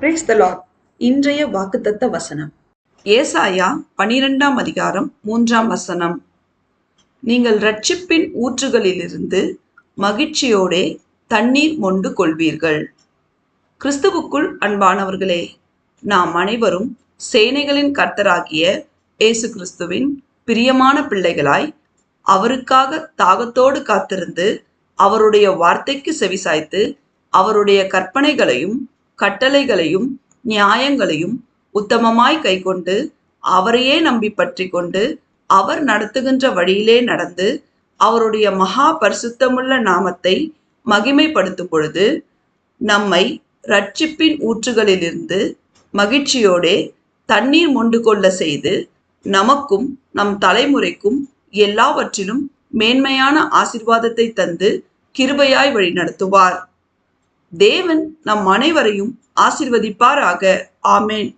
Praise the Lord. இன்றைய வாக்குத்தத்த வசனம் ஏசாயா 12ஆம் அதிகாரம் 3ஆம் வசனம். நீங்கள் இரட்சிப்பின் ஊற்றுகளிலிருந்து மகிழ்ச்சியோடே தண்ணீர் மொண்டு கொள்வீர்கள். கிறிஸ்துவுக்குள் அன்பானவர்களே, நாம் அனைவரும் சேனைகளின் கர்த்தராகிய இயேசு கிறிஸ்துவின் பிரியமான பிள்ளைகளாய் அவருக்காக தாகத்தோடு காத்திருந்து அவருடைய வார்த்தைக்கு செவிசாய்த்து அவருடைய கற்பனைகளையும் கட்டளைகளையும் நியாயங்களையும் உத்தமமாய் கைக்கொண்டு அவரையே நம்பி பற்றி கொண்டு அவர் நடத்துகின்ற வழியிலே நடந்து அவருடைய மகா பரிசுத்தமுள்ள நாமத்தை மகிமைப்படுத்தும் பொழுது நம்மை இரட்சிப்பின் ஊற்றுகளிலிருந்து மகிழ்ச்சியோடே தண்ணீர் மொண்டு கொள்ள செய்து நமக்கும் நம் தலைமுறைக்கும் எல்லாவற்றிலும் மேன்மையான ஆசீர்வாதத்தை தந்து கிருபையாய் வழி நடத்துவார். தேவன் நம் அனைவரையும் ஆசீர்வதிப்பாராக. ஆமேன்.